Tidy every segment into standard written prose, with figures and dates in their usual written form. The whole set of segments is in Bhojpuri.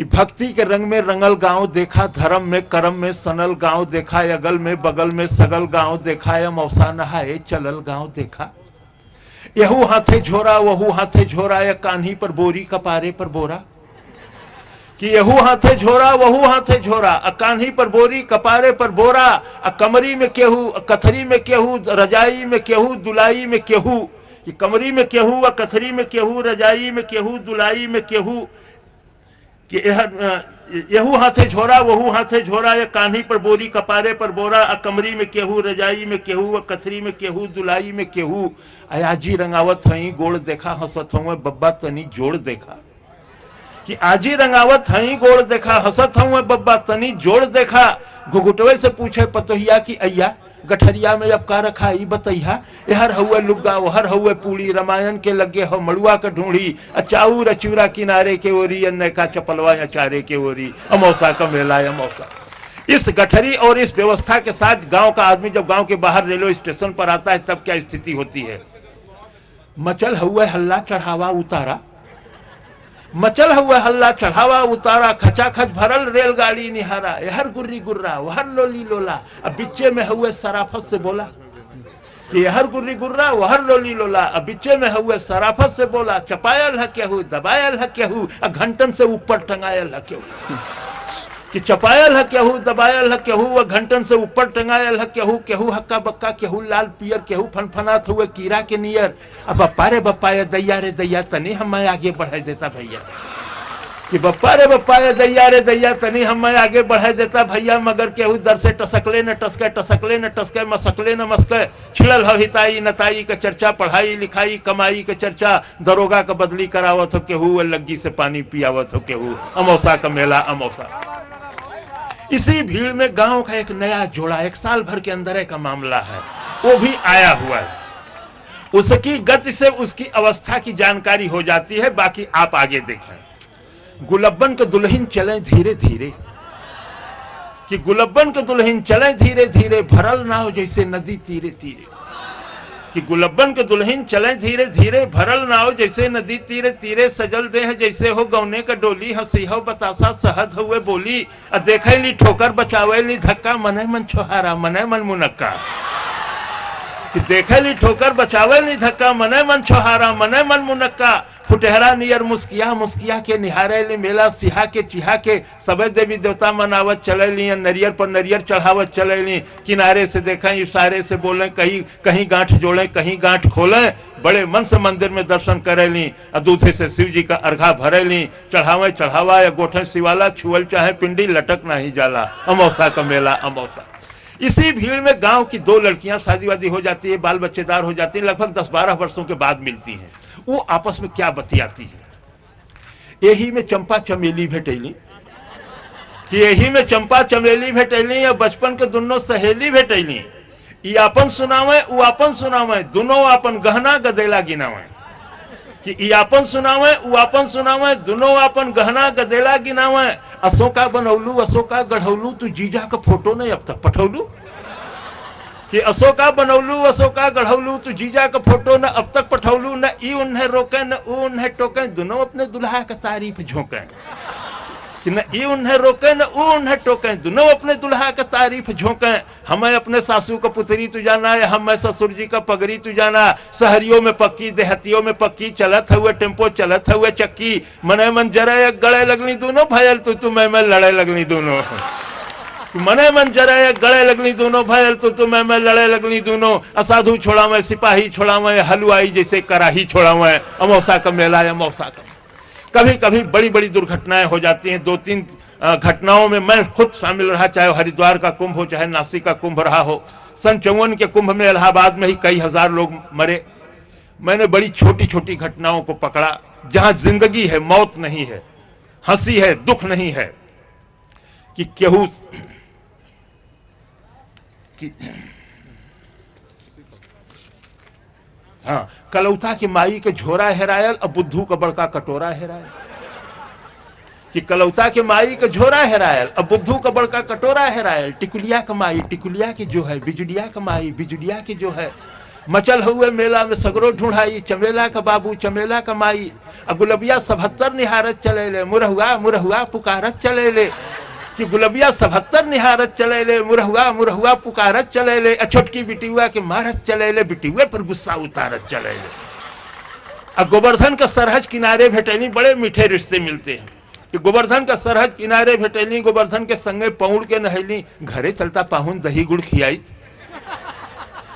भक्ति के रंग में रंगल गांव देखा, धर्म में कर्म में सनल गांव देखा, अगल में बगल में सगल गांव देखा, या मौसा नहाए चलल गांव देखा। यहू हाथे झोरा वहू हाथे झोरा, या कान्ही पर बोरी कपारे पर बोरा। कि यहू हाथे झोरा वहू हाथे झोरा, कान्ही पर बोरी कपारे पर बोरा, कमरी में केहू कथरी में केहू, रजाई में केहू दुलाई में केहू। कि कमरी में केहू कथरी में केहू, रजाई में केहू दुलाई में केहू। कि यहू हाथे झोरा वहू हाथे झोरा, या कान्ही पर बोरी कपारे पर बोरा, कमरी में केहू रजाई में केहू, कथरी में केहू दुलाई में केहू। आजी रंगावत हई गोड़ देखा, हंसत हूँ बब्बा तनी जोड़ देखा। कि आजी रंगावत हई गोड़ देखा, हंसत हूँ बब्बा तनी जोड़ देखा। घुघुटवे से पूछे पतोहिया कि अय्या गठरिया में अब का रखा ई बतैया। एहर हुए लुग्गा ओहर हुए पूड़ी, रामायण के लगे हो मड़ुआ का ढूंढी, अचाऊ रचूरा किनारे के ओरी, अन्य का चपलवा अचारे के ओरी, अमौसा का मेला अमौसा। इस गठरी और इस व्यवस्था के साथ गांव का आदमी जब गांव के बाहर रेलवे स्टेशन पर आता है तब क्या स्थिति होती है। मचल हुए हल्ला चढ़ावा उतारा, मचल हुआ हल्ला चढ़ावा उतारा, खचाखच भरल रेलगाड़ी निहारा। हर गुर्री गुर्रा वहर लोली लोला, अब बिच्चे में हुए सराफत से बोला। कि हर गुर्री गुर्रा वहर लोली लोला, अब बिच्चे में हुए सराफत से बोला। चपायल है केहू दबायल है केहू, घंटन से ऊपर टंगायल है केहू। कि चपायल है केहू दबायल है केहू, घंटन से ऊपर टंगायल है केहू। केहू हक्का बक्का केहू लाल पियर, केहू फनफनात हुए कीड़ा के नियर। अब बप्पा रे बप्पा ये दैया रे दैया तनी हमें आगे बढ़ा देता भैया। कि बप्पा रे दैया रे दैया तनी हमें आगे बढ़ा देता भैया। मगर केहू दर से टसकले न टसके, टसकले न टसके, मसकले न मसके। छिड़ल हो हिताई नताई का चर्चा, पढ़ाई लिखाई कमाई का चर्चा। दरोगा का बदली करावत हो केहू, लग्गी से पानी पियावत हो केहू। अमौसा का मेला अमौसा। इसी भीड़ में गांव का एक नया जोड़ा, एक साल भर के अंदर का मामला है, वो भी आया हुआ है। उसकी गति से उसकी अवस्था की जानकारी हो जाती है। बाकी आप आगे देखें। गुलब्बन के दुल्हन चले धीरे धीरे। कि गुलब्बन के दुल्हन चले धीरे धीरे, भरल नाव जैसे नदी तीरे तीरे। कि गुलब्बन के दुल्हन चले धीरे धीरे, भरल नाव जैसे नदी तीरे तीरे। सजल देह जैसे हो गौने का डोली, हंसी हो बतासा सहद हुए बोली। देखे ली ठोकर बचावे ली धक्का, मने मन छोहारा मने मन मुनक्का। कि देखे ली ठोकर बचावे ली धक्का, मने मन छोहारा मने मन मुनक्का। फुटहरा नियर मुस्किया मुस्किया के निहारे ली मेला, सिहा के चिहा के सबे देवी देवता मनावत चले ली। नरियर पर नरियर चढ़ावत चले ली। किनारे से देखें इशारे से बोलें, कहीं कहीं गांठ जोड़ें कहीं गांठ खोलें। बड़े मन से मंदिर में दर्शन करे ली। दूधे से शिव जी का अर्घा भरे ली। चढ़ावे चढ़ावा या गोठे शिवाला, छुअल चाहे पिंडी लटक नहीं जाला। अमौसा का मेला अमौसा। इसी भीड़ में गांव की दो लड़कियां शादी वादी हो जाती है, बाल बच्चेदार हो जाती है, लगभग 10-12 वर्षों के बाद मिलती हैं। वो आपस में क्या बतियाती है। यही में चंपा चमेली भेटैली। कि यही में चंपा चमेली भेटैली, या बचपन के दोनों सहेली भेटैली। ई अपन सुनावे उ अपन सुनावे, दोनों अपन गहना गदेला गिनावे। कि ई अपन सुनावे उ अपन सुनावे, दोनों अपन गहना गदेला गिनावे। अशोका बनौलू अशोका गढ़ौलू, तू जीजा का फोटो नहीं अब तक पठौलू। कि अशोका बनौलू अशोका गढ़ौलू, तू जीजा का फोटो न अब तक पठौलू। न ई उन्हें रोके न ऊ उन्हें टोके, दोनों अपने दुल्हा का तारीफ झोंके। कि न ई उन्हें रोके न ऊ उन्हें टोके, दोनों अपने दुल्हा का तारीफ झोंके। हमें अपने सासू का पुतरी तू जाना है, हमें ससुर जी का पगड़ी तू जाना। शहरियों में पक्की देहतियों में पक्की, चलत हुए टेम्पो चलत हुए चक्की। मने मन जरे गले लगनी दोनों, भयल तू मैं लड़े लगनी दोनों। मने मन जरे गले लगनी दोनों, भयल तू मैं लड़े लगनी दोनों। असाधु छोड़ा मैं सिपाही छोड़ा मैं, हलवाई जैसे कराही छोड़ा मैं। अमौसा का मेला अमौसा का। कभी कभी बड़ी बड़ी दुर्घटनाएं हो जाती हैं। 2-3 घटनाओं में मैं खुद शामिल रहा, चाहे हरिद्वार का कुंभ हो चाहे नासिक का कुंभ रहा हो। सन 54 के कुंभ में इलाहाबाद में ही कई हजार लोग मरे। मैंने बड़ी छोटी छोटी घटनाओं को पकड़ा, जहां जिंदगी है मौत नहीं है, हंसी है दुख नहीं है। कि केहू हाँ, कलौता की माई के झोरा हेरायल, अब बुद्धू का बड़का कटोरा हेरायल। कि कलौता के माई के झोरा हेरायल, अब बुद्धू का बड़का कटोरा हेरायल। टिकुलिया का माई टिकुलिया की जो है, बिजुलिया का माई बिजुलिया की जो है। मचल हुए मेला में सगरो ढूंढाई, चमेला का बाबू चमेला का माई, अब गुलबिया 77 निहारत चले ले, मुरहुआ मुरहुआ पुकारत चले ले, कि गुलबिया 77 निहारत चले ले, मुरहुआ मुरहुआ पुकारत चले ले, छोटकी बिटियुआ के मारत चले ले, बिटियुए पर गुस्सा उतारत चले ले। अब गोवर्धन का सरहज किनारे भेटैनी, बड़े मीठे रिश्ते मिलते हैं कि गोवर्धन का सरहज किनारे भेटैनी, गोवर्धन के संगे पौड़ के नहैली, घरे चलता पाहुन दही गुड़ खियाई,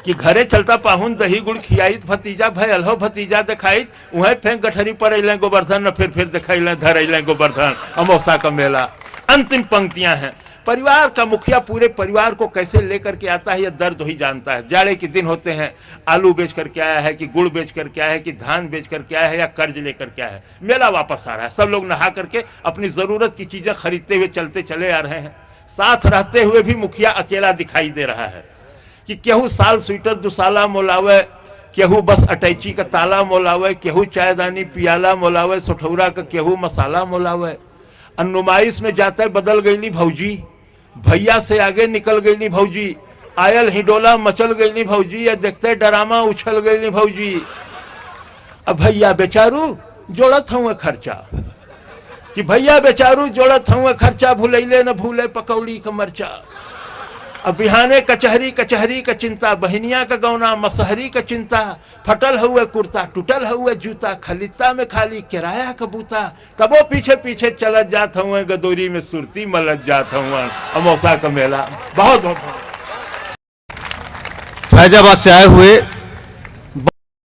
कि घरे चलता पाहुन दही गुड़ खियाई, भतीजा भयल हो भतीजा दिखाई, वहीं फेंक गठरी पर अलें गोवर्धन न फिर दिखाई धर अलें गोवर्धन, अमौसा का मेला। अंतिम पंक्तियां हैं, परिवार का मुखिया पूरे परिवार को कैसे लेकर के आता है, यह दर्द ही जानता है। जाड़े के दिन होते हैं, आलू बेच करके आया है कि गुड़ बेच करके आया है कि धान बेच करके आया है या कर्ज लेकर के आया है, मेला वापस आ रहा है, सब लोग नहा करके अपनी जरूरत की चीजें खरीदते हुए चलते चले आ रहे हैं। साथ रहते हुए भी मुखिया अकेला दिखाई दे रहा है कि केहू साल स्वेटर दुसाला मोलावे, केहू बस अटैची का ताला मोलावे, केहू चायदानी पियाला मोलावे, सठौरा का केहू मसाला मोलावे। नुमाइश में जाते बदल गईली भौजी, भैया से आगे निकल गईली भौजी, आयल हिडोला मचल गईली भौजी, या देखते डरामा उछल गईली भौजी। अब भैया बेचारू जोड़त हुए खर्चा, कि भैया बेचारू जोड़त हुए खर्चा, भूलैले न भूले पकौड़ी का मरचा। अब बिहाने कचहरी कचहरी का चिंता, बहनिया का गौना मसहरी का चिंता, फटल हुए कुर्ता टूटल हुए जूता, खलिता में खाली किराया का बूता, तबो पीछे पीछे चलत जात हुए, गदोरी में सुरती मलत जात हुए, अमौसा का मेला। बहुत बहुत फैजाबाद से आए हुए